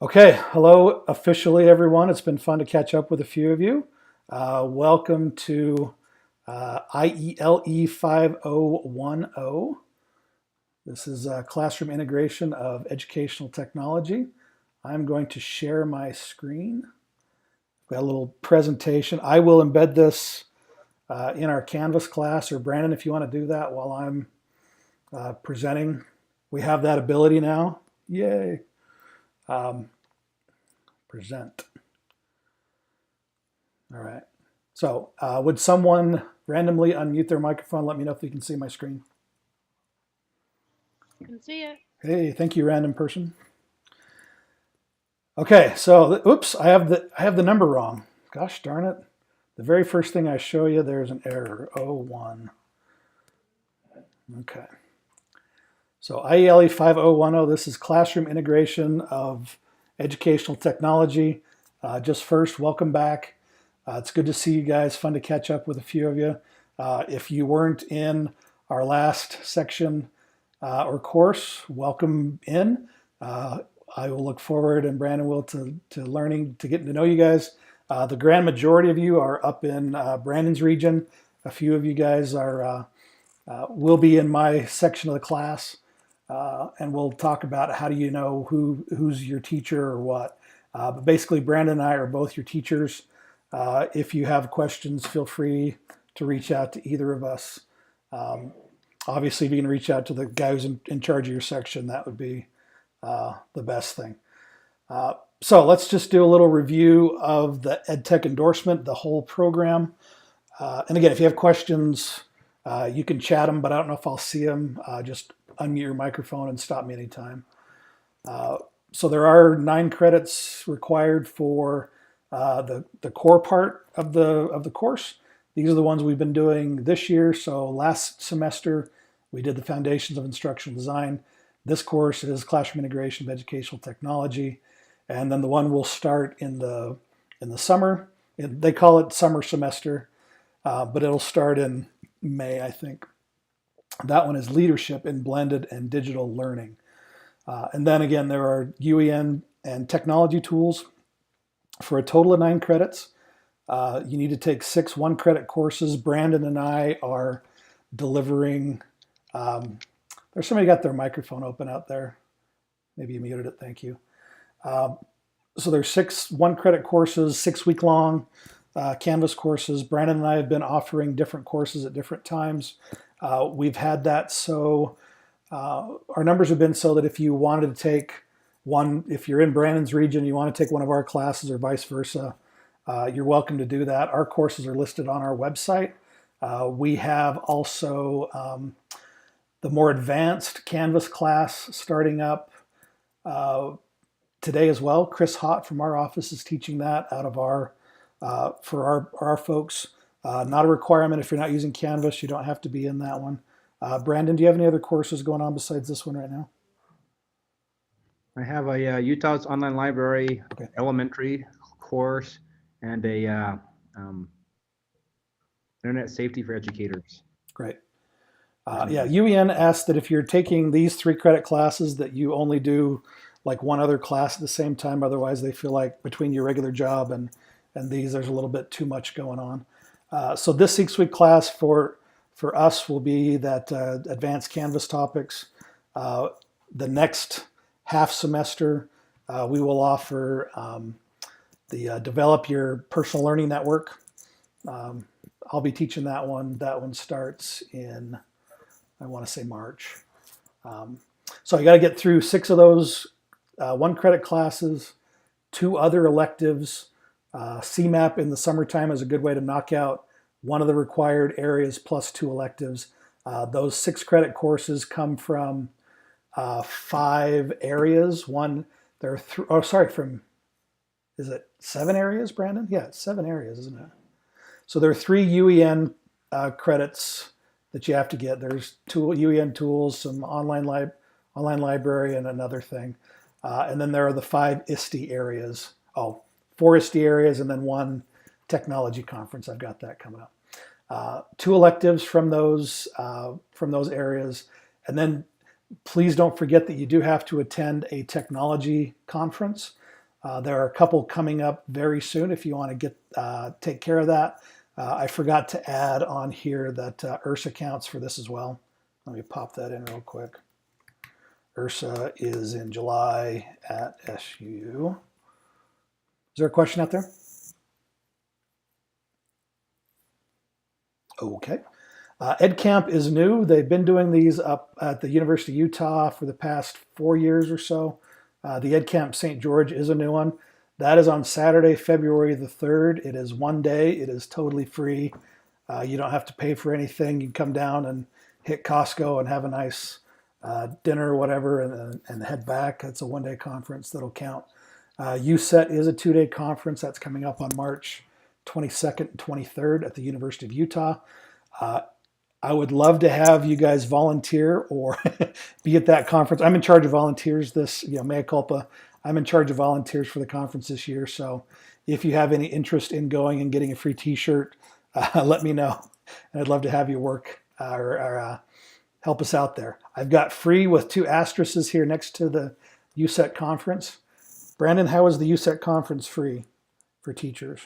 Okay, hello officially, everyone. It's been fun to catch up with a few of you. Welcome to IELE 5010. This is classroom integration of educational technology. I'm going to share my screen. Got a little presentation. I will embed this in our Canvas class, or Brandon, if you want to do that while I'm presenting. We have that ability now. Yay. Present. All right. So would someone randomly unmute their microphone? Let me know if you can see my screen. Can see it. Hey, thank you, random person. Okay, so oops, I have the number wrong. Gosh darn it. The very first thing I show you, there's an error, 01. Okay. So IELE 5010, this is classroom integration of educational technology. Just first, welcome back. It's good to see you guys. Fun to catch up with a few of you. If you weren't in our last section or course, welcome in. I will look forward, and Brandon will, to learning, to getting to know you guys. The grand majority of you are up in Brandon's region. A few of you guys are will be in my section of the class, and we'll talk about how do you know who's your teacher or what. But basically, Brandon and I are both your teachers. If you have questions, feel free to reach out to either of us. Obviously, if you can reach out to the guy who's in charge of your section, that would be the best thing. So let's just do a little review of the EdTech Endorsement, the whole program. And again, if you have questions, you can chat them, but I don't know if I'll see them. Just unmute your microphone and stop me anytime. So there are 9 credits required for the core part of the course. These are the ones we've been doing this year. So last semester we did the Foundations of Instructional Design. This course is Classroom Integration of Educational Technology, and then the one we'll start in the summer. They call it summer semester, but it'll start in May, I think. That one is Leadership in Blended and Digital Learning. And then again, there are UEN and technology tools for a total of 9 credits. You need to take 6 one-credit courses. Brandon and I are delivering. There's somebody got their microphone open out there. Maybe you muted it. Thank you. So there's 6 one-credit courses, 6-week-long Canvas courses. Brandon and I have been offering different courses at different times. We've had that so our numbers have been so that if you wanted to take one, if you're in Brandon's region, you want to take one of our classes or vice versa, you're welcome to do that. Our courses are listed on our website. We have also the more advanced Canvas class starting up today as well. Chris Hott from our office is teaching that out of for our folks. Not a requirement if you're not using Canvas. You don't have to be in that one. Brandon, do you have any other courses going on besides this one right now? I have a Utah's Online Library Okay. elementary course and a Internet Safety for Educators. Great. Yeah, UEN asked that if you're taking these 3 credit classes that you only do like one other class at the same time. Otherwise, they feel like between your regular job and these, there's a little bit too much going on. So this 6-week class for us will be that advanced Canvas topics. The next half semester, we will offer the Develop Your Personal Learning Network. I'll be teaching that one. That one starts in, I want to say March. So you got to get through 6 of those 1-credit classes, 2 other electives. CMAP in the summertime is a good way to knock out one of the required areas plus 2 electives. Those 6-credit courses come from 5 areas. Is it 7 areas, Brandon? Yeah, it's 7 areas, isn't it? So there are 3 UEN credits that you have to get. There's 2 UEN tools, some online library, and another thing. And then there are the 5 ISTE areas. 4 ISTE areas, and then 1 technology conference. I've got that coming up. 2 electives from those areas, and then please don't forget that you do have to attend a technology conference. There are a couple coming up very soon if you want to take care of that. I forgot to add on here that URSA counts for this as well. Let me pop that in real quick. URSA is in July at SU. Is there a question out there? Okay. EdCamp is new. They've been doing these up at the University of Utah for the past 4 years or so. The EdCamp St. George is a new one. That is on Saturday, February the 3rd. It is 1 day. It is totally free. You don't have to pay for anything. You can come down and hit Costco and have a nice dinner or whatever and head back. It's a 1 day conference that'll count. USET is a 2 day conference. That's coming up on March 22nd and 23rd at the University of Utah. I would love to have you guys volunteer or be at that conference. I'm in charge of volunteers this, mea culpa. I'm in charge of volunteers for the conference this year. So if you have any interest in going and getting a free t-shirt, let me know. And I'd love to have you work or help us out there. I've got free with 2 asterisks here next to the USET conference. Brandon, how is the USET conference free for teachers?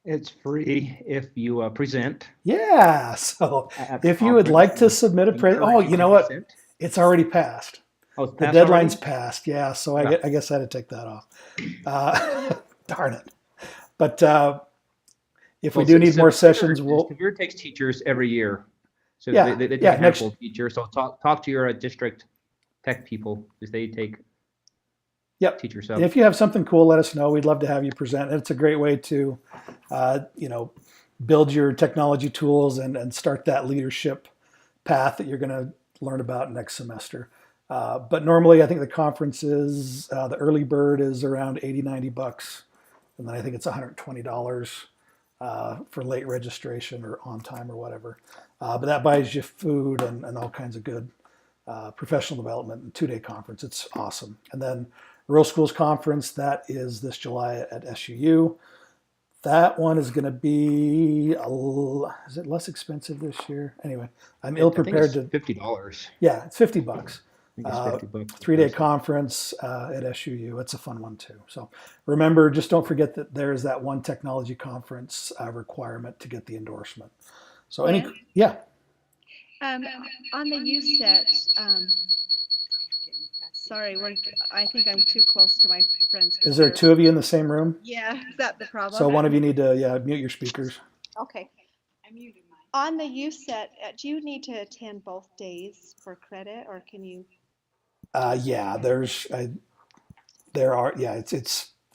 It's free if you present. Yeah. So at if you would like to conference. submit a Encourage oh, you you to know what? present. It's already passed. Oh, it's The passed deadline's already? passed. Yeah. So Yeah. I guess I had to take that off. Darn it. But if we Well, do need more Severe- sessions, we'll. Severe takes teachers every year. So Yeah, they take yeah, a handful of teachers. So talk to your district tech people because they take Yep. teachers And up. if you have something cool, let us know. We'd love to have you present. It's a great way to, build your technology tools and start that leadership path that you're going to learn about next semester. But normally, I think the conference is the early bird is around $80-90, and then I think it's $120 for late registration or on time or whatever. But that buys you food and all kinds of good professional development and 2 day conference. It's awesome. And then Rural Schools Conference, that is this July at SUU. That one is going to be, is it less expensive this year? Anyway, I'm ill prepared to. $50. Yeah, it's $50. I think it's $50. 3 day conference at SUU. It's a fun one too. So remember, just don't forget that there's that one technology conference requirement to get the endorsement. So yeah. On the USET, sorry, I think I'm too close to my friend's computer. Is there 2 of you in the same room? Yeah, is that the problem? So one of you need to mute your speakers. Okay. I muted mine. On the USET, do you need to attend both days for credit, or can you? Yeah, it's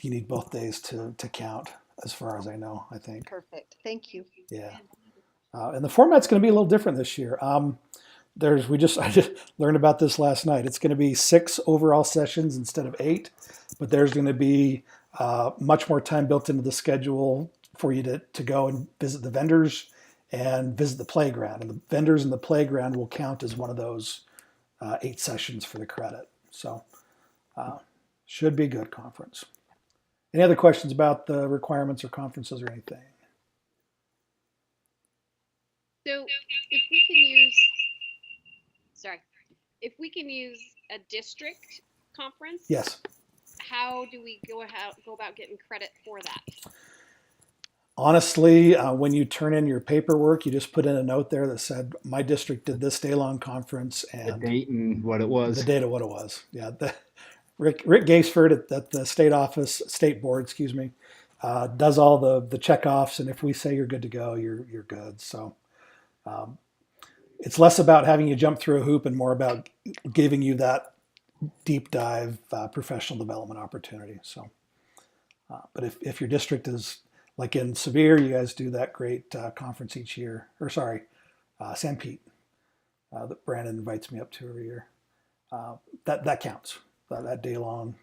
you need both days to count, as far as I know, I think. Perfect. Thank you. Yeah. And the format's going to be a little different this year. I just learned about this last night. It's going to be 6 overall sessions instead of 8, but there's going to be much more time built into the schedule for you to go and visit the vendors and visit the playground. And the vendors and the playground will count as one of those 8 sessions for the credit. So should be a good conference. Any other questions about the requirements or conferences or anything? So if we can use a district conference, Yes. how do we go about getting credit for that? Honestly, when you turn in your paperwork, you just put in a note there that said, my district did this day-long conference and The date and what it was. the date of what it was. Yeah. Rick Gaseford at the state board, does all the checkoffs. And if we say you're good to go, you're good. So it's less about having you jump through a hoop and more about giving you that deep dive professional development opportunity. So, but if your district is like in Severe, you guys do that great conference each year, or sorry, San Pete, that Brandon invites me up to every year. That counts. That day-long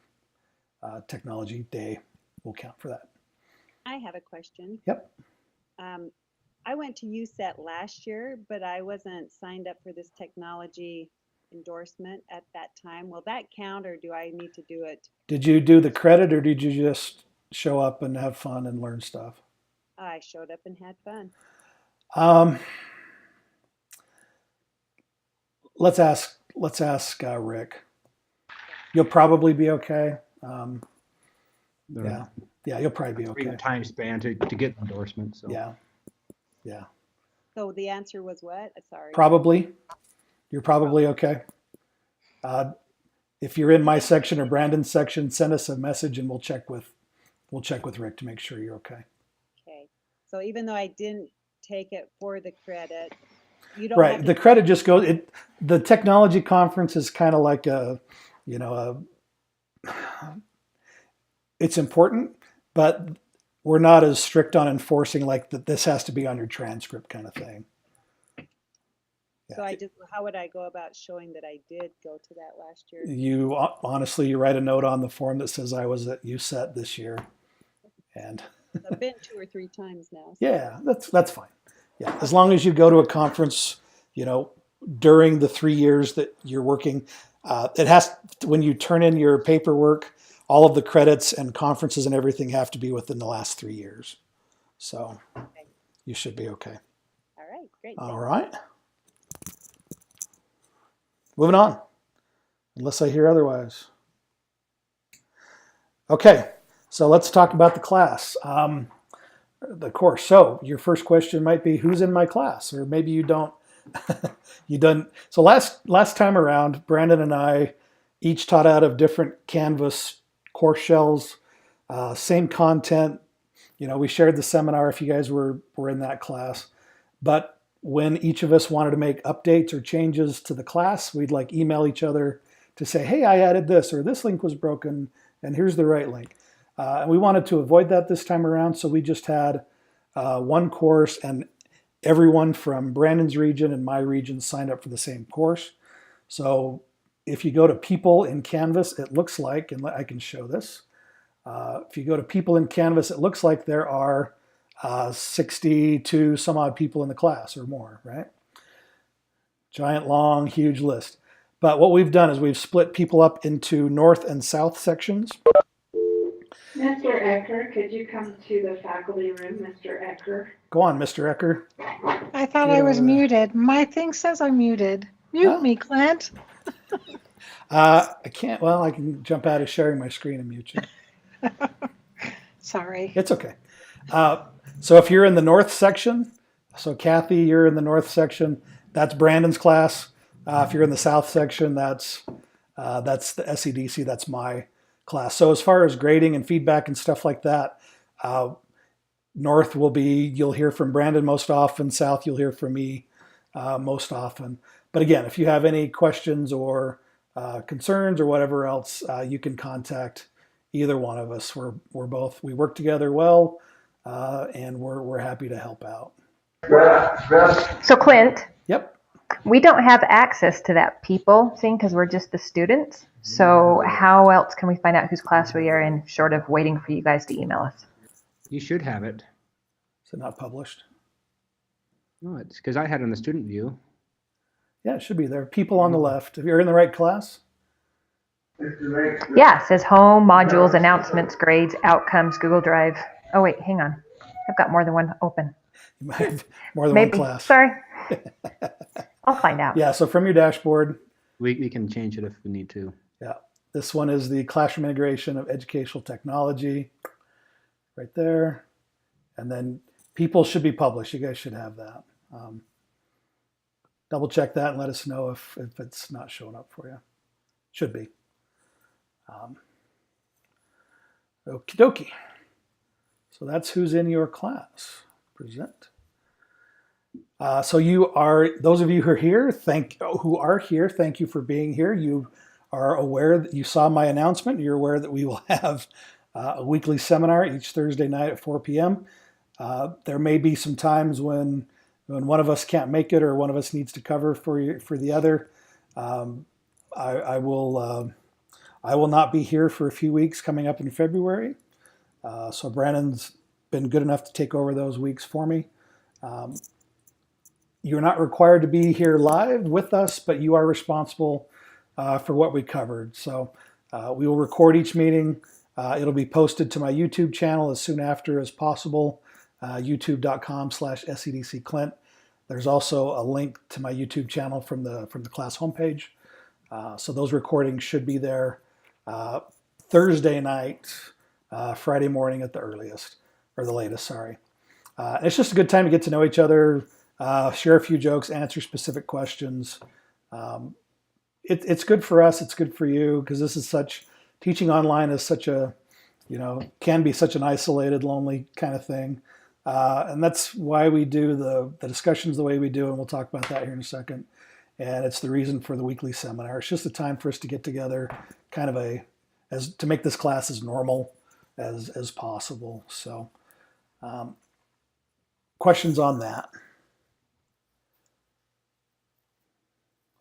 technology day will count for that. I have a question. Yep. I went to USET last year, but I wasn't signed up for this technology endorsement at that time. Will that count, or do I need to do it? Did you do the credit, or did you just show up and have fun and learn stuff? I showed up and had fun. Let's ask Rick. You'll probably be okay. Yeah. Yeah, you'll probably be okay. Three-year time span to get endorsement, so. Yeah. Yeah. So the answer was what? Sorry. Probably. You're probably okay. If you're in my section or Brandon's section, send us a message and we'll check with Rick to make sure you're okay. Okay. So even though I didn't take it for the credit, you don't Right. have The to, credit just goes. The technology conference is kind of like it's important, but we're not as strict on enforcing like that. This has to be on your transcript kind of thing. so how would I go about showing that I did go to that last year? You honestly, you write a note on the form that says I was at USET this year, and I've been 2 or 3 times now. So. yeah, that's fine. Yeah, as long as you go to a conference, during the 3 years that you're working, it has when you turn in your paperwork, all of the credits and conferences and everything have to be within the last 3 years. So Okay. you should be okay. All right, great. All right. Moving on, unless I hear otherwise. Okay, so let's talk about the class, the course. So your first question might be, who's in my class? Or maybe you don't. You done. So last time around, Brandon and I each taught out of different Canvas course shells, same content. We shared the seminar if you guys were in that class, but when each of us wanted to make updates or changes to the class, we'd like email each other to say, hey, I added this, or this link was broken, and here's the right link. And we wanted to avoid that this time around, so we just had one course, and everyone from Brandon's region and my region signed up for the same course. So if you go to People in Canvas, it looks like, and I can show this. If you go to People in Canvas, it looks like there are 62 some odd people in the class or more, right? Giant, long, huge list. But what we've done is we've split people up into north and south sections. Mr. Ecker, could you come to the faculty room, Mr. Ecker? Go on, Mr. Ecker. I thought Get I was over there. muted. My thing says I'm muted. Mute Huh? me, Clint. I can't, well, I can jump out of sharing my screen and mute you. Sorry. It's okay. So if you're in the north section, so Kathy, you're in the north section, that's Brandon's class. If you're in the south section, that's the SEDC, that's my class. So as far as grading and feedback and stuff like that, north will be, you'll hear from Brandon most often, south you'll hear from me most often. But again, if you have any questions or concerns or whatever else, you can contact either one of us. We work together well, and we're happy to help out. So Clint, Yep. we don't have access to that people thing because we're just the students. So how else can we find out whose class we are in, short of waiting for you guys to email us? You should have it. Is it not published? No, it's because I had it on the student view. Yeah, it should be there. People on the left. If you're in the right class. Yeah, it says home, modules, announcements, grades, outcomes, Google Drive. Oh wait, hang on. I've got more than one open. You might have more than Maybe. one class. Sorry. I'll find out. Yeah, so from your dashboard, We can change it if we need to. yeah, this one is the classroom integration of educational technology right there. And then people should be published. You guys should have that. Double check that and let us know if it's not showing up for you. Should be. Okie dokie. So that's who's in your class. Present. So those of you who are here, thank you for being here. You are aware that you saw my announcement. You're aware that we will have a weekly seminar each Thursday night at 4 p.m. There may be some times when one of us can't make it or one of us needs to cover for the other. I will not be here for a few weeks coming up in February. So Brandon's been good enough to take over those weeks for me. You're not required to be here live with us, but you are responsible for what we covered. So we will record each meeting. It'll be posted to my YouTube channel as soon after as possible, youtube.com/SEDCClint. There's also a link to my YouTube channel from the class homepage. So those recordings should be there Thursday night, Friday morning at the earliest, or the latest, sorry. It's just a good time to get to know each other, share a few jokes, answer specific questions. It's good for us. It's good for you, because teaching online is such a, can be such an isolated, lonely kind of thing. And that's why we do the discussions the way we do, and we'll talk about that here in a second. And it's the reason for the weekly seminar. It's just a time for us to get together, kind of to make this class as normal as possible. So, questions on that?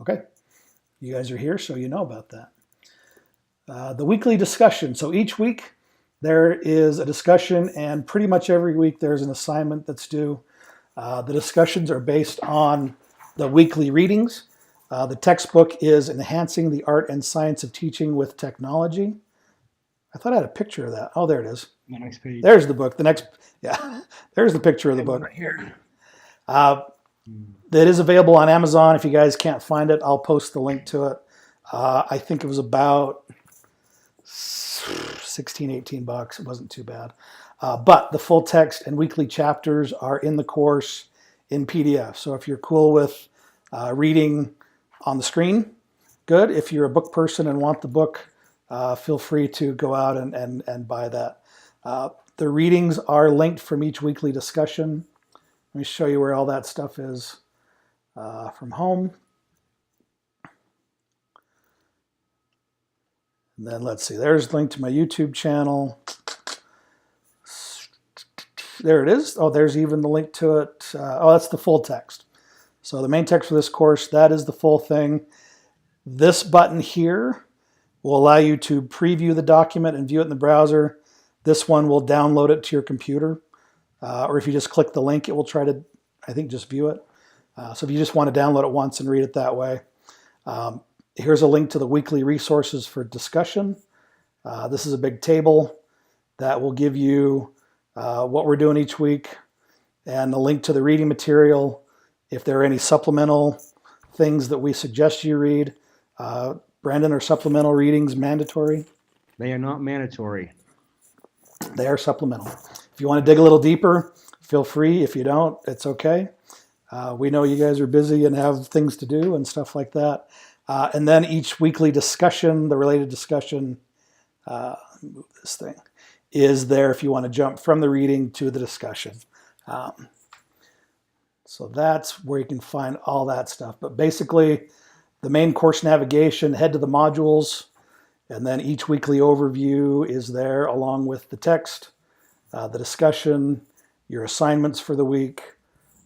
Okay, you guys are here, so you know about that. The weekly discussion. So each week there is a discussion, and pretty much every week there's an assignment that's due. The discussions are based on the weekly readings. The textbook is Enhancing the Art and Science of Teaching with Technology. I thought I had a picture of that. Oh, there it is. The next page. There's the book. There's the picture of the book. Right here. That is available on Amazon. If you guys can't find it, I'll post the link to it. I think it was about $16, $18. It wasn't too bad. But the full text and weekly chapters are in the course in PDF. So if you're cool with reading on the screen, good. If you're a book person and want the book, feel free to go out and buy that. The readings are linked from each weekly discussion. Let me show you where all that stuff is from home. And then let's see, there's a link to my YouTube channel. There it is. Oh, there's even the link to it. That's the full text. So the main text for this course, that is the full thing. This button here will allow you to preview the document and view it in the browser. This one will download it to your computer. Or if you just click the link, it will try to, I think, just view it. So if you just want to download it once and read it that way. Here's a link to the weekly resources for discussion. This is a big table that will give you what we're doing each week, and a link to the reading material. If there are any supplemental things that we suggest you read. Brandon, are supplemental readings mandatory? They are not mandatory. They are supplemental. If you want to dig a little deeper, feel free. If you don't, it's okay. We know you guys are busy and have things to do and stuff like that. And then each weekly discussion, the related discussion, move this thing, is there if you want to jump from the reading to the discussion. So that's where you can find all that stuff. But basically, the main course navigation, head to the modules, and then each weekly overview is there along with the text, the discussion, your assignments for the week,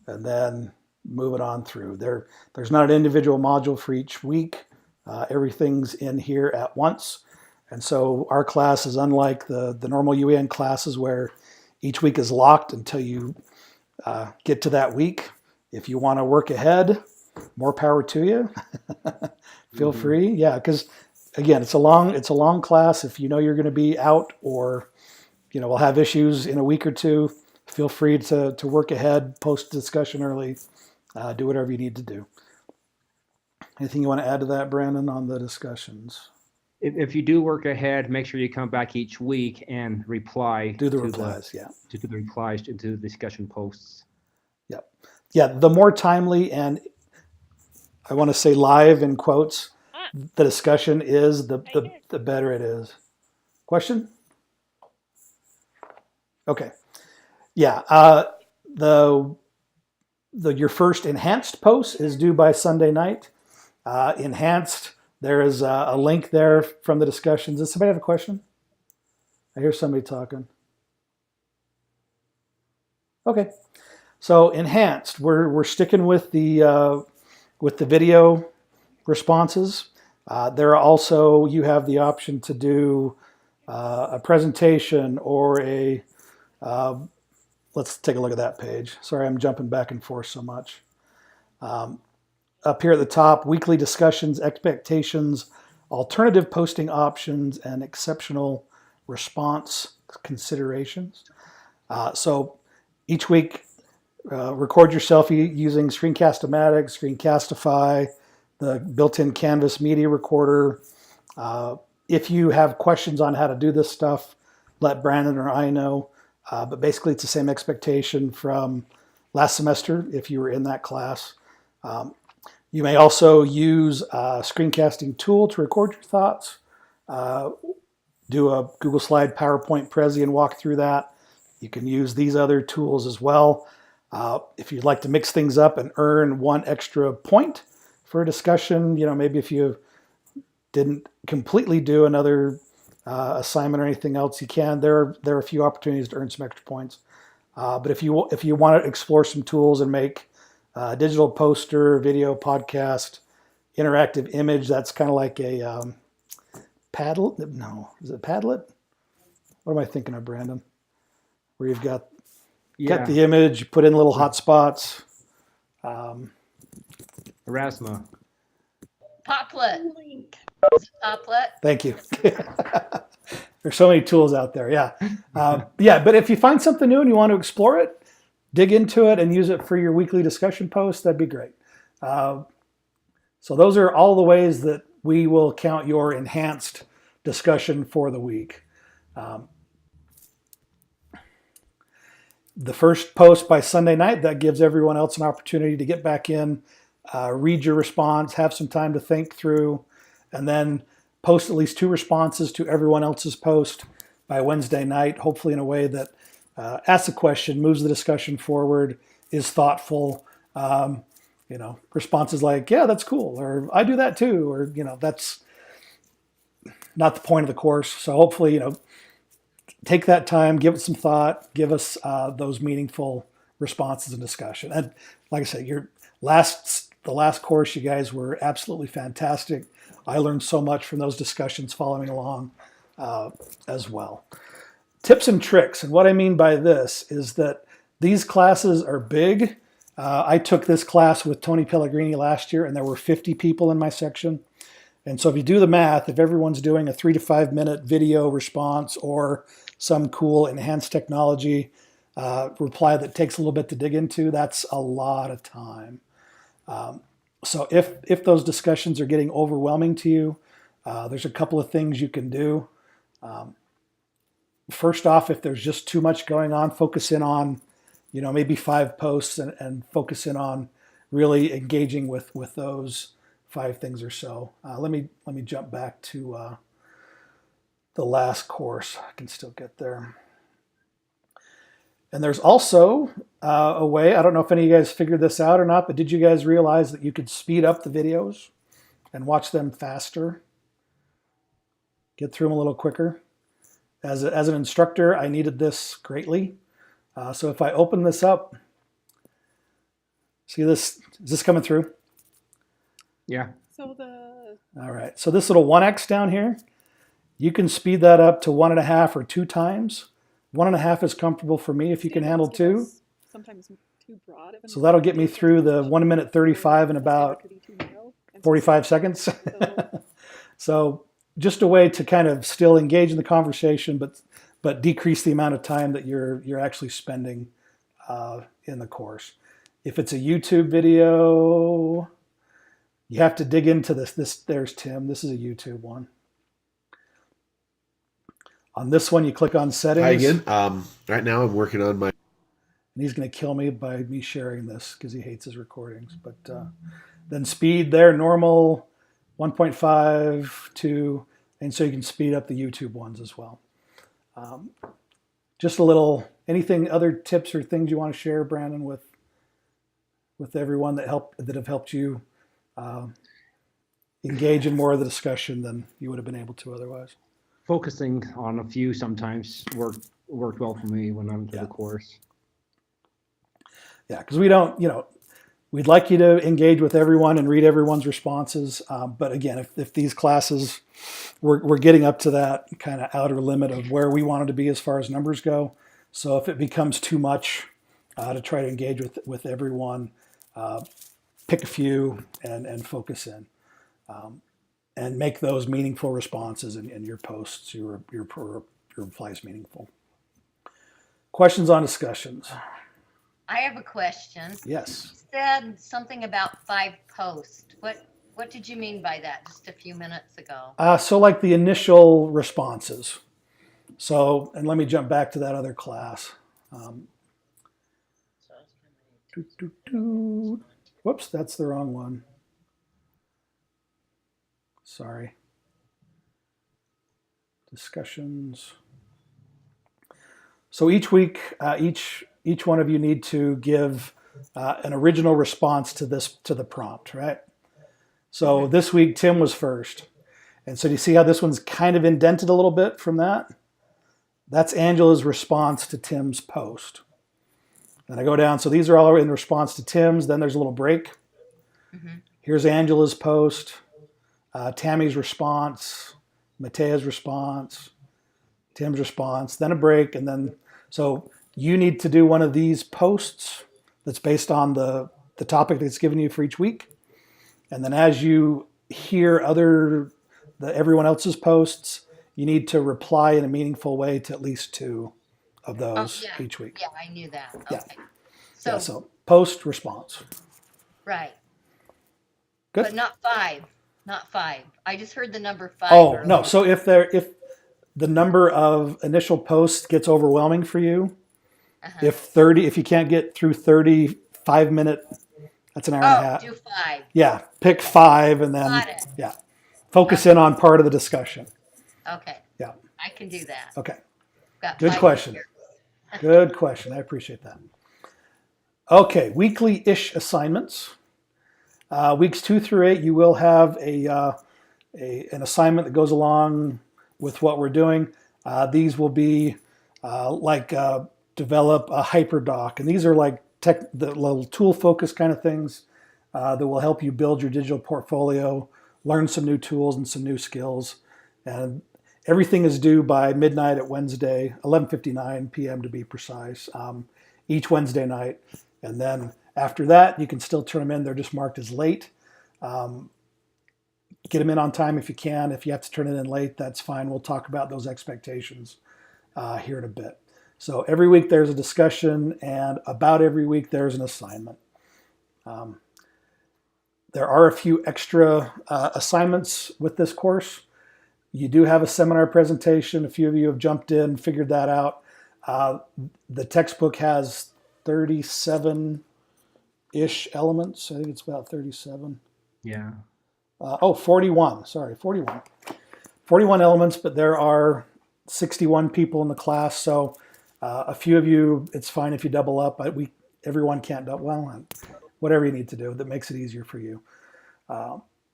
and then move it on through. There's not an individual module for each week. Everything's in here at once. And so our class is unlike the normal UEN classes where each week is locked until you get to that week. If you want to work ahead, more power to you. Feel free. Yeah, because again, it's a long class. If you know you're going to be out or we'll have issues in a week or two, feel free to work ahead, post discussion early, do whatever you need to do. Anything you want to add to that, Brandon, on the discussions? If you do work ahead, make sure you come back each week and reply. Do the replies, yeah. To the replies to the discussion posts. Yep. Yeah, the more timely and I want to say live in quotes, the discussion is, the better it is. Question? Okay. Yeah. Your first enhanced post is due by Sunday night. Enhanced, there is a link there from the discussions. Does somebody have a question? I hear somebody talking. Okay. So enhanced, we're sticking with the video responses. There are also, you have the option to do a presentation or let's take a look at that page. Sorry, I'm jumping back and forth so much. Up here at the top, weekly discussions, expectations, alternative posting options, and exceptional response considerations. So each week, record yourself using Screencast-O-Matic, Screencastify, the built-in Canvas media recorder. If you have questions on how to do this stuff, let Brandon or I know. But basically, it's the same expectation from last semester if you were in that class. You may also use a screencasting tool to record your thoughts. Do a Google Slide PowerPoint Prezi and walk through that. You can use these other tools as well. If you'd like to mix things up and earn one extra point for a discussion, maybe if you didn't completely do another assignment or anything else, you can. There are a few opportunities to earn some extra points. But if you want to explore some tools and make digital poster, video, podcast, interactive image, that's kind of like a Padlet? No, is it Padlet? What am I thinking of, Brandon? Where you've got the image, you put in little hotspots. Erasma. Poplet. Poplet. Thank you. There's so many tools out there. Yeah. But if you find something new and you want to explore it, dig into it and use it for your weekly discussion posts, that'd be great. So those are all the ways that we will count your enhanced discussion for the week. The first post by Sunday night, that gives everyone else an opportunity to get back in, read your response, have some time to think through, and then post at least 2 responses to everyone else's post by Wednesday night, hopefully in a way that asks a question, moves the discussion forward, is thoughtful. Responses like, yeah, that's cool, or I do that too, or, that's not the point of the course. So hopefully, take that time, give it some thought, give us those meaningful responses and discussion. And like I said, the last course, you guys were absolutely fantastic. I learned so much from those discussions following along as well. Tips and tricks. And what I mean by this is that these classes are big. I took this class with Tony Pellegrini last year, and there were 50 people in my section. And so if you do the math, if everyone's doing a 3 to 5 minute video response or some cool enhanced technology reply that takes a little bit to dig into, that's a lot of time. So if those discussions are getting overwhelming to you, there's a couple of things you can do. First off, if there's just too much going on, focus in on, maybe 5 posts and focus in on really engaging with those 5 things or so. Let me jump back to the last course. I can still get there. And there's also a way, I don't know if any of you guys figured this out or not, but did you guys realize that you could speed up the videos and watch them faster? Get through them a little quicker? As an instructor, I needed this greatly. So if I open this up, see this, is this coming through? Yeah. All right, so this little 1x down here, you can speed that up to 1.5 or 2 times. 1.5 is comfortable for me if you can handle 2. Sometimes too broad. So that'll get me through the 1 minute 35 in about 45 seconds. So just a way to kind of still engage in the conversation, but decrease the amount of time that you're actually spending in the course. If it's a YouTube video, you have to dig into this. There's Tim. This is a YouTube one. On this one, you click on settings. Hi again. Right now I'm working on my... And he's going to kill me by me sharing this because he hates his recordings. But then speed there, normal, 1.5, 2, and so you can speed up the YouTube ones as well. Just a little, other tips or things you want to share, Brandon, with everyone that have helped you engage in more of the discussion than you would have been able to otherwise? Focusing on a few sometimes worked well for me when I'm to the course. Yeah, because we don't, we'd like you to engage with everyone and read everyone's responses. But again, if these classes, we're getting up to that kind of outer limit of where we wanted to be as far as numbers go. So if it becomes too much to try to engage with everyone, pick a few and focus in. And make those meaningful responses in your posts, your replies meaningful. Questions on discussions? I have a question. Yes. You said something about 5 posts. What did you mean by that just a few minutes ago? So like the initial responses. So, and let me jump back to that other class. Whoops, that's the wrong one. Sorry. Discussions. So each week, each one of you need to give an original response to the prompt, right? So this week, Tim was first. And so do you see how this one's kind of indented a little bit from that? That's Angela's response to Tim's post. And I go down, so these are all in response to Tim's, then there's a little break. Mm-hmm. Here's Angela's post, Tammy's response, Matea's response, Tim's response, then a break, and then, so you need to do one of these posts that's based on the topic that's given you for each week. And then as you hear everyone else's posts, you need to reply in a meaningful way to at least 2 of those each week. Yeah, I knew that. Yeah. Okay. So post response. Right. Good. But not 5. Not 5. I just heard the number 5. Oh, no. So if the number of initial posts gets overwhelming for you, if you can't get through 30 5-minute, that's an hour and a half. Do 5. Yeah, pick 5 and then Got it. focus in on part of the discussion. Okay. Yeah. I can do that. Okay. Got Good 5 question. years. Good question. I appreciate that. Okay, weekly-ish assignments. Weeks 2 through 8, you will have an assignment that goes along with what we're doing. These will be develop a hyperdoc, and these are like the little tool focus kind of things that will help you build your digital portfolio, learn some new tools and some new skills. And everything is due by midnight at Wednesday, 11:59 p.m. to be precise, each Wednesday night. And then after that, you can still turn them in. They're just marked as late. Get them in on time if you can. If you have to turn it in late, that's fine. We'll talk about those expectations here in a bit. So every week there's a discussion, and about every week there's an assignment. There are a few extra assignments with this course. You do have a seminar presentation. A few of you have jumped in, figured that out. The textbook has 37-ish elements. I think it's about 37. Yeah. 41. Sorry, 41. 41 elements, but there are 61 people in the class. So a few of you, it's fine if you double up. But everyone can't double. Well, whatever you need to do that makes it easier for you.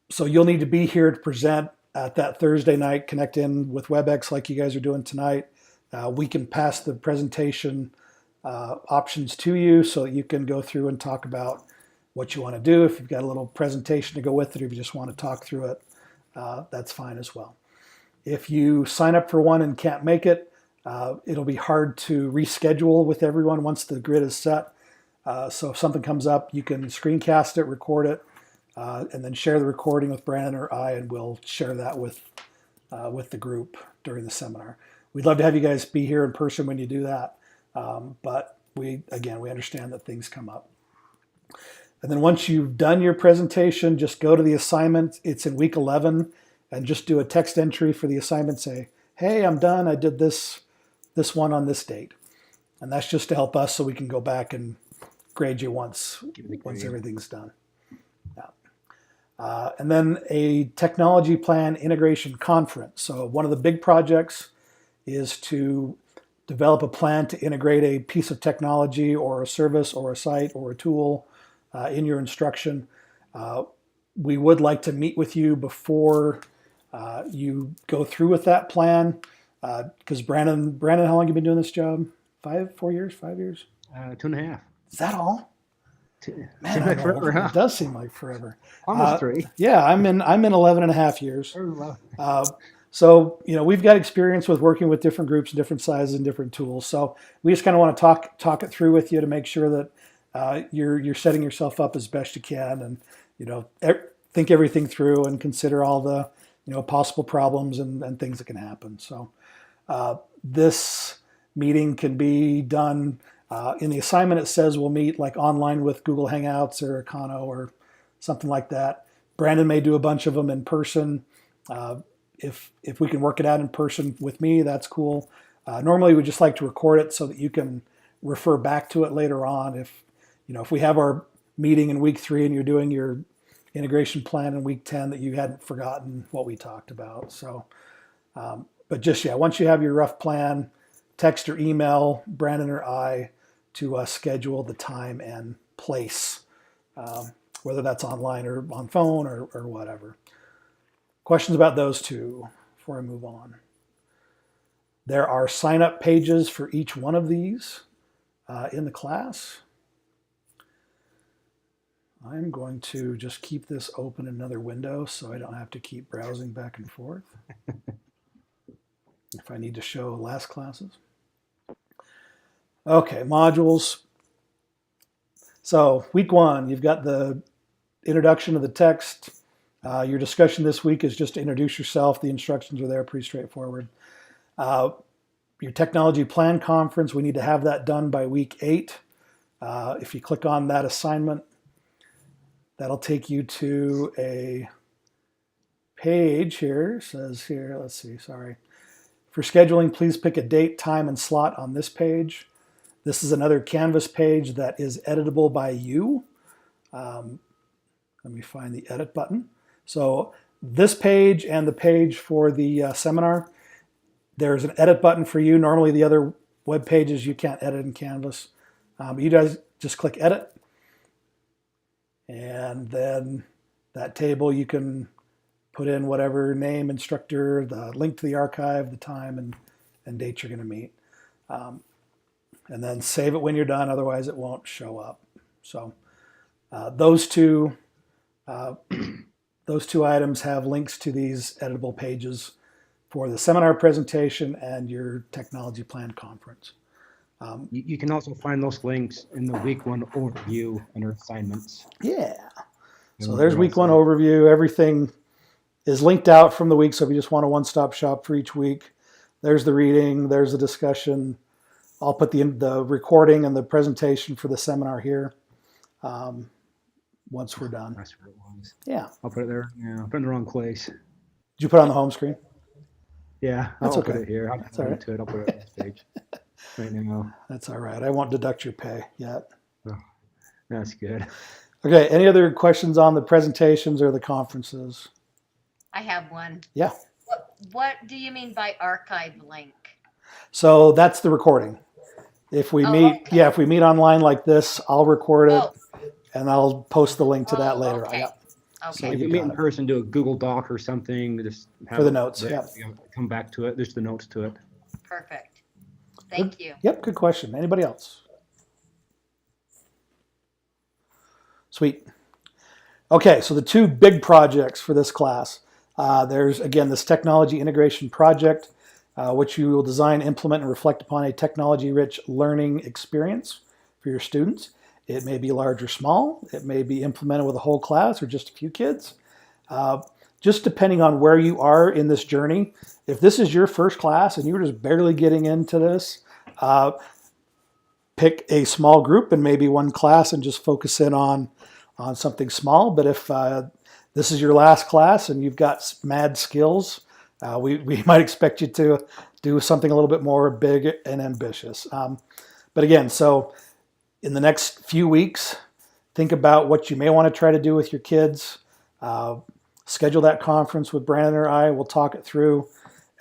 So you'll need to be here to present at that Thursday night. Connect in with WebEx like you guys are doing tonight. We can pass the presentation options to you so that you can go through and talk about what you want to do. If you've got a little presentation to go with it, or if you just want to talk through it, that's fine as well. If you sign up for one and can't make it, it'll be hard to reschedule with everyone once the grid is set. So if something comes up, you can screencast it, record it, and then share the recording with Brandon or I, and we'll share that with the group during the seminar. We'd love to have you guys be here in person when you do that, but we understand that things come up. And then once you've done your presentation, just go to the assignment. It's in week 11, and just do a text entry for the assignment. Say, hey, I'm done. I did this one on this date. And that's just to help us so we can go back and grade you once everything's done. Yeah. And then a technology plan integration conference. So one of the big projects is to develop a plan to integrate a piece of technology or a service or a site or a tool in your instruction. We would like to meet with you before you go through with that plan. Because Brandon, how long have you been doing this job? 4 years, 5 years? 2.5. Is that all? Man, Like forever, huh? It does seem like forever. Almost 3. Yeah, I'm in 11 and a half years. So, we've got experience with working with different groups, different sizes, and different tools. So we just kind of want to talk it through with you to make sure that you're setting yourself up as best you can, and think everything through and consider all the possible problems and things that can happen. So this meeting can be done in the assignment. It says we'll meet like online with Google Hangouts or Econo or something like that. Brandon may do a bunch of them in person. If we can work it out in person with me, that's cool. Normally, we just like to record it so that you can refer back to it later on. If we have our meeting in week 3 and you're doing your integration plan in week 10, that you hadn't forgotten what we talked about. So, but just, once you have your rough plan, text or email Brandon or I to schedule the time and place, whether that's online or on phone or whatever. Questions about those two before I move on? There are sign-up pages for each one of these in the class. I'm going to just keep this open in another window so I don't have to keep browsing back and forth if I need to show last classes. Okay, modules. So week 1, you've got the introduction of the text. Your discussion this week is just to introduce yourself. The instructions are there, pretty straightforward. Your technology plan conference, we need to have that done by week 8. If you click on that assignment, that'll take you to a page here. It says here, let's see, sorry. For scheduling, please pick a date, time, and slot on this page. This is another Canvas page that is editable by you. Let me find the edit button. So this page and the page for the seminar, there's an edit button for you. Normally the other web pages you can't edit in Canvas. You guys just click edit. And then that table you can put in whatever name, instructor, the link to the archive, the time and date you're going to meet. And then save it when you're done, otherwise it won't show up. So those two items have links to these editable pages for the seminar presentation and your technology plan conference. You can also find those links in the week 1 overview under assignments. Yeah. So there's week 1 overview. Everything is linked out from the week. So if you just want a one-stop shop for each week, there's the reading, there's the discussion. I'll put the recording and the presentation for the seminar here once we're done. That's where it was. Yeah. I'll put it there. Yeah, I put it in the wrong place. Did you put it on the home screen? Yeah, That's I'll okay. put it here. That's all right. To it. I'll put it on this page right now. That's all right. I won't deduct your pay yet. Oh, that's good. Okay. Any other questions on the presentations or the conferences? I have one. Yeah. What do you mean by archive link? So that's the recording. If we meet, okay. if we meet online like this, I'll record it Oh, and I'll post the link to that later. okay. Yep. Okay. If you you meet got in it. person, do a Google Doc or something. Just have For the it notes, there. yeah. You know, come back to it. There's the notes to it. Perfect. Thank you. Yep. Good question. Anybody else? Sweet. Okay. So the 2 big projects for this class, there's again this technology integration project, which you will design, implement, and reflect upon a technology-rich learning experience for your students. It may be large or small. It may be implemented with a whole class or just a few kids. Just depending on where you are in this journey. If this is your first class and you're just barely getting into this, pick a small group and maybe one class and just focus in on something small. But if this is your last class and you've got mad skills, we might expect you to do something a little bit more big and ambitious. But again, so in the next few weeks, think about what you may want to try to do with your kids. Schedule that conference with Brandon or I. We'll talk it through.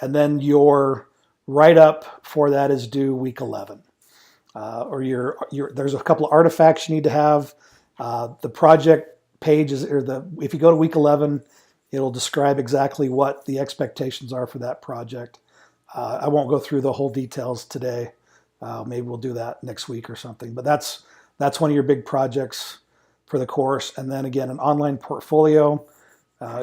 And then your write-up for that is due week 11. Or there's a couple of artifacts you need to have. The project page is, if you go to week 11, it'll describe exactly what the expectations are for that project. I won't go through the whole details today. Maybe we'll do that next week or something. But that's one of your big projects for the course. And then again, an online portfolio.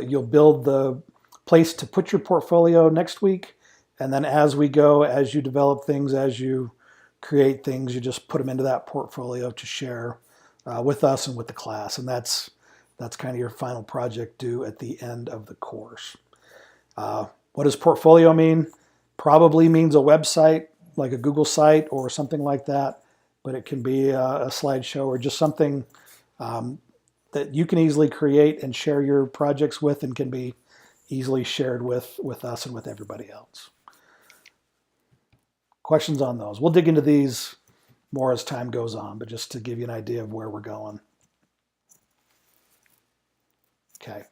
You'll build the place to put your portfolio next week. And then as we go, as you develop things, as you create things, you just put them into that portfolio to share with us and with the class. And that's kind of your final project due at the end of the course. What does portfolio mean? Probably means a website, like a Google site or something like that. But it can be a slideshow or just something that you can easily create and share your projects with and can be easily shared with us and with everybody else. questions on those? We'll dig into these more as time goes on, but just to give you an idea of where we're going. Okay.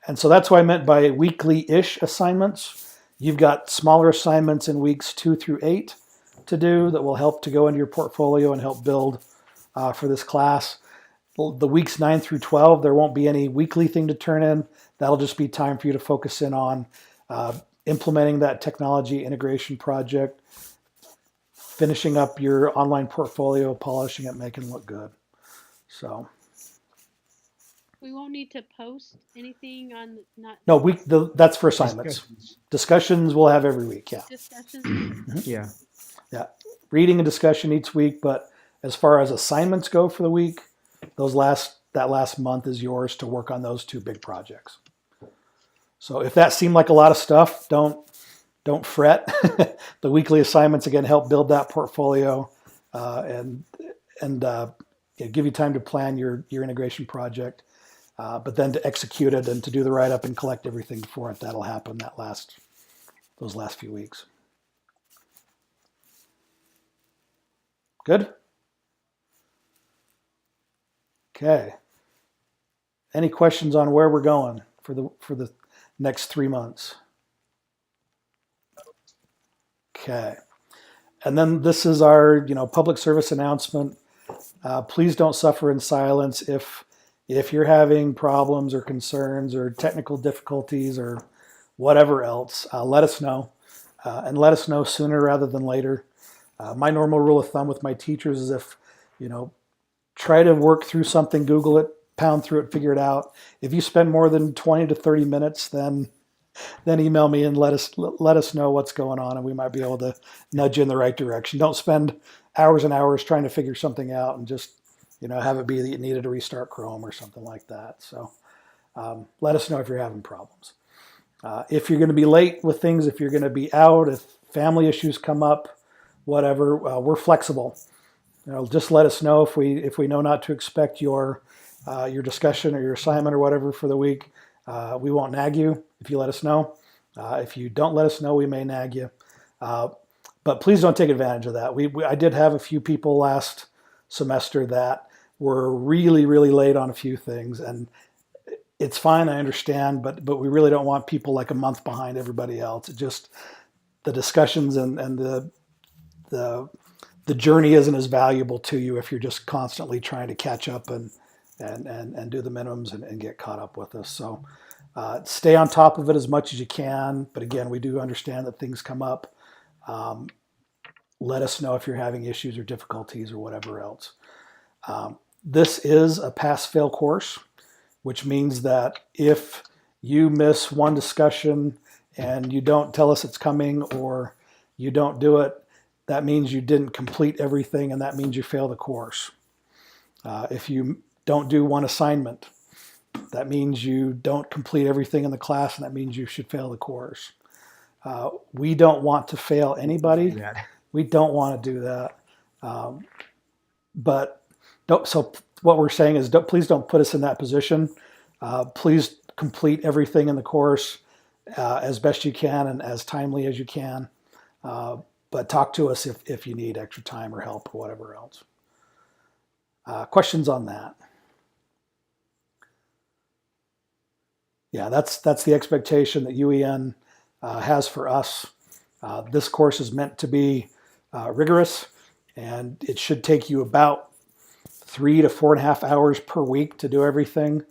And so that's what I meant by weekly-ish assignments. You've got smaller assignments in weeks 2 through 8 to do that will help to go into your portfolio and help build for this class. The weeks 9 through 12, there won't be any weekly thing to turn in. That'll just be time for you to focus in on implementing that technology integration project, finishing up your online portfolio, polishing it, making it look good. So. We won't need to post anything on not. No, that's for assignments. Discussions we'll have every week. Yeah. Discussions. Yeah. Yeah. Reading and discussion each week, but as far as assignments go for the week, that last month is yours to work on those 2 big projects. So if that seemed like a lot of stuff, don't fret. The weekly assignments again help build that portfolio and give you time to plan your integration project. But then to execute it and to do the write-up and collect everything for it, that'll happen those last few weeks. Good? Okay. Any questions on where we're going for the next 3 months? Okay. And then this is our public service announcement. Please don't suffer in silence if you're having problems or concerns or technical difficulties or whatever else. Let us know, and let us know sooner rather than later. My normal rule of thumb with my teachers is if try to work through something, Google it, pound through it, figure it out. If you spend more than 20 to 30 minutes, then email me and let us know what's going on, and we might be able to nudge you in the right direction. Don't spend hours and hours trying to figure something out and just have it be that you needed to restart Chrome or something like that. So let us know if you're having problems. If you're going to be late with things, if you're going to be out, if family issues come up, whatever, we're flexible. Just let us know if we know not to expect your discussion or your assignment or whatever for the week. We won't nag you if you let us know. If you don't let us know, we may nag you. But please don't take advantage of that. I did have a few people last semester that were really, really late on a few things, and it's fine, I understand, but we really don't want people like a month behind everybody else. It just, the discussions and the journey isn't as valuable to you if you're just constantly trying to catch up and do the minimums and get caught up with us. So stay on top of it as much as you can, but again, we do understand that things come up. Let us know if you're having issues or difficulties or whatever else. This is a pass-fail course, which means that if you miss one discussion and you don't tell us it's coming or you don't do it, that means you didn't complete everything, and that means you fail the course. If you don't do one assignment, that means you don't complete everything in the class, and that means you should fail the course. We don't want to fail anybody. We don't want to do that. So what we're saying is please don't put us in that position. Please complete everything in the course as best you can and as timely as you can. But talk to us if you need extra time or help or whatever else. Questions on that? Yeah, that's the expectation that UEN has for us. This course is meant to be rigorous, and it should take you about 3 to 4.5 hours per week to do everything.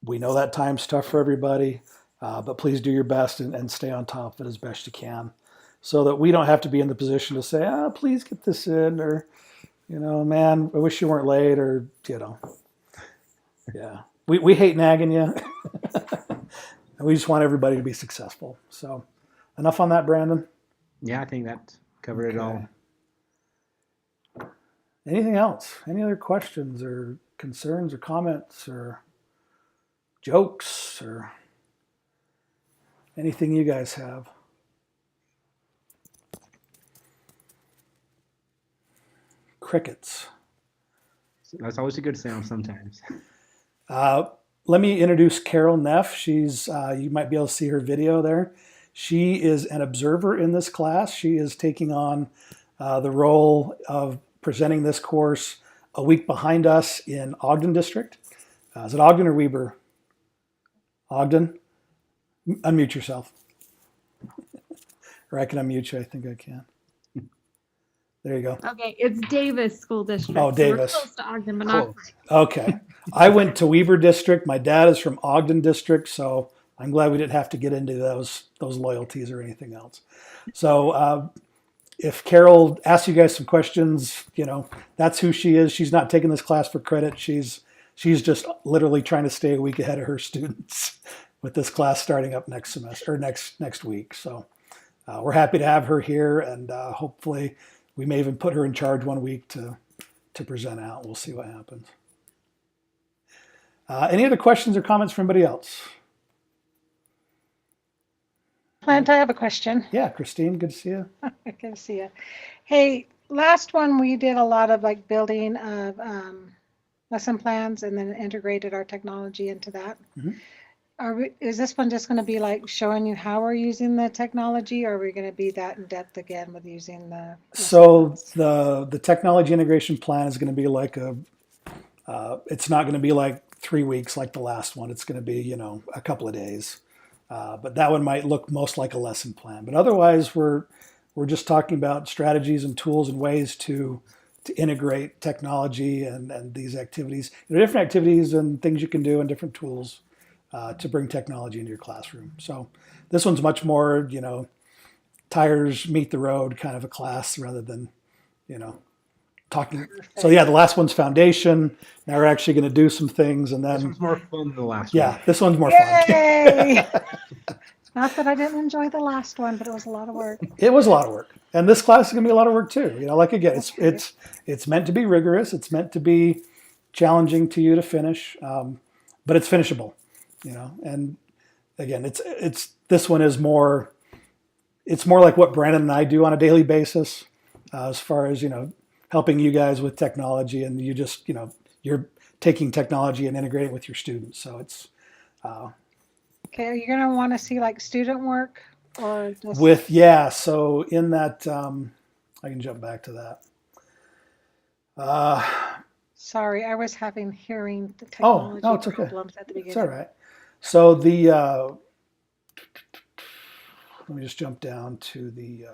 We know that time's tough for everybody, but please do your best and stay on top of it as best you can, so that we don't have to be in the position to say, please get this in, or, man, I wish you weren't late, or, yeah. We hate nagging you, and we just want everybody to be successful. So enough on that, Brandon? Yeah, I think that covered it all. Anything else? Any other questions or concerns or comments or jokes or anything you guys have? Crickets. That's always a good sound sometimes. Let me introduce Carol Neff. She's you might be able to see her video there. She is an observer in this class. She is taking on the role of presenting this course a week behind us in Ogden District. Is it Ogden or Weber? Ogden? Unmute yourself. Or I can unmute you. I think I can. There you go. Okay, it's Davis School District. Oh, So Davis. we're close to Ogden, but not quite. Okay. I went to Weber District. My dad is from Ogden District, so I'm glad we didn't have to get into those loyalties or anything else. So if Carol asks you guys some questions, that's who she is. She's not taking this class for credit. She's just literally trying to stay a week ahead of her students with this class starting up next semester or next week. So we're happy to have her here, and hopefully we may even put her in charge one week to present out. We'll see what happens. Any other questions or comments from anybody else? Clint, I have a question. Yeah, Christine, good to see you. Good to see you. Hey, last one we did a lot of like building of lesson plans and then integrated our technology into that. Mm-hmm. Is this one just going to be like showing you how we're using the technology, or are we going to be that in depth again with using the? So the technology integration plan is going to be like it's not going to be like 3 weeks like the last one. It's going to be a couple of days, but that one might look most like a lesson plan. But otherwise, we're just talking about strategies and tools and ways to integrate technology and these activities. There are different activities and things you can do and different tools to bring technology into your classroom. So this one's much more, tires meet the road kind of a class rather than, talking. So yeah, the last one's foundation. Now we're actually going to do some things, and then This one's more fun than the last one. Yeah, this one's more Yay! Not that I didn't enjoy the last one, but it was a lot of work. It was a lot of work, and this class is going to be a lot of work too. Like again, it's meant to be rigorous. It's meant to be challenging to you to finish, but it's finishable. And again, this one is more. It's more like what Brandon and I do on a daily basis, as far as helping you guys with technology, and you just you're taking technology and integrating it with your students. So it's. Okay, are you going to want to see like student work or just... So in that, I can jump back to that. Sorry, I was having hearing the technology it's okay. problems at the beginning. It's all right. So let me just jump down to the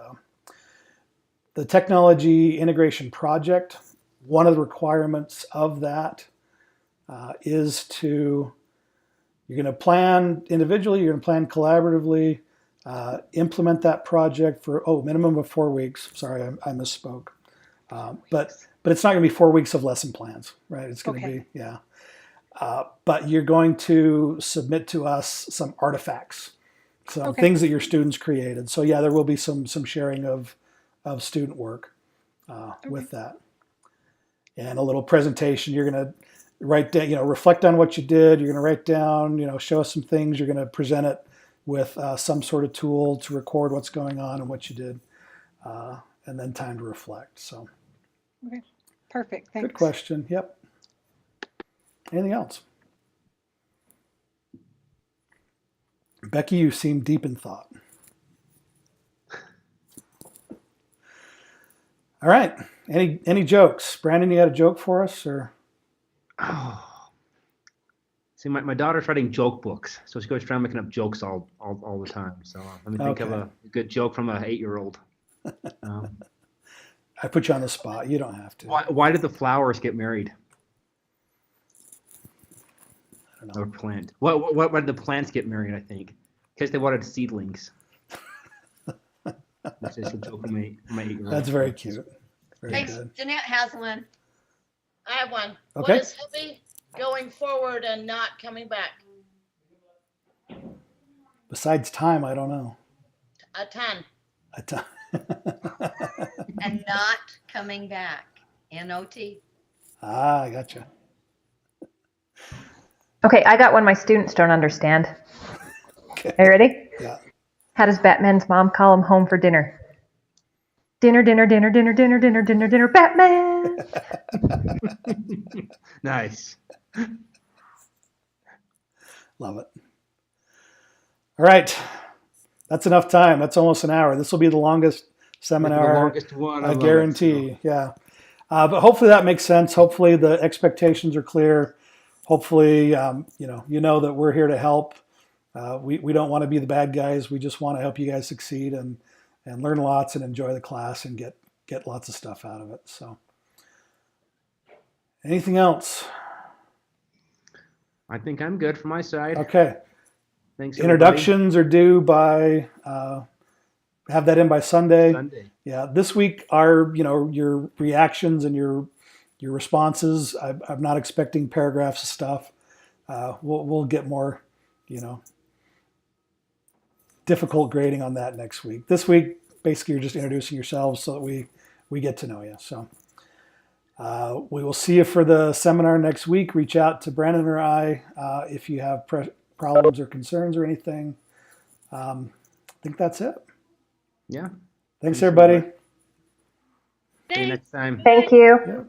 technology integration project. One of the requirements of that is you're going to plan individually, you're going to plan collaboratively, implement that project for minimum of 4 weeks. Sorry, I misspoke. But it's not going to be 4 weeks of lesson plans, right? It's going to be but you're going to submit to us some artifacts, some things that your students created. So yeah, there will be some sharing of student work with that, and a little presentation. You're going to write down, reflect on what you did. You're going to write down, show us some things. You're going to present it with some sort of tool to record what's going on and what you did, and then time to reflect. So, okay, perfect. Thanks. Good question. Yep. Anything else? Becky, you seem deep in thought. All right. Any jokes? Brandon, you had a joke for us, or? Oh. See, my daughter's writing joke books, so she goes around making up jokes all the time. So let me think of a good joke from an 8-year-old. I put you on the spot. You don't have to. Why did the flowers get married? I don't know. Or plant. Why did the plants get married? I think because they wanted seedlings. That's just a joke from my 8-year-old. That's very cute. Very Thanks, good. Jeanette has one. I have one. Okay. What is heavy going forward and not coming back? Besides time, I don't know. A ton. A ton. And not coming back. N-O-T. I gotcha. Okay, I got one my students don't understand. Okay. Are you ready? Yeah. How does Batman's mom call him home for dinner? Dinner, dinner, dinner, dinner, dinner, dinner, dinner, dinner, Batman! Nice. Love it. All right. That's enough time. That's almost an hour. This will be the longest seminar. The longest one. I guarantee. Yeah. But hopefully that makes sense. Hopefully the expectations are clear. Hopefully, you know that we're here to help. We don't want to be the bad guys. We just want to help you guys succeed and learn lots and enjoy the class and get lots of stuff out of it. So, anything else? I think I'm good from my side. Okay. Thanks. Introductions are due by. Have that in by Sunday. Sunday. Yeah. This week, your reactions and your responses. I'm not expecting paragraphs of stuff. We'll get more, difficult grading on that next week. This week, basically, you're just introducing yourselves so that we get to know you. So we will see you for the seminar next week. Reach out to Brandon or I if you have problems or concerns or anything. I think that's it. Yeah. Thanks everybody. See you next time. Thank you. Yep.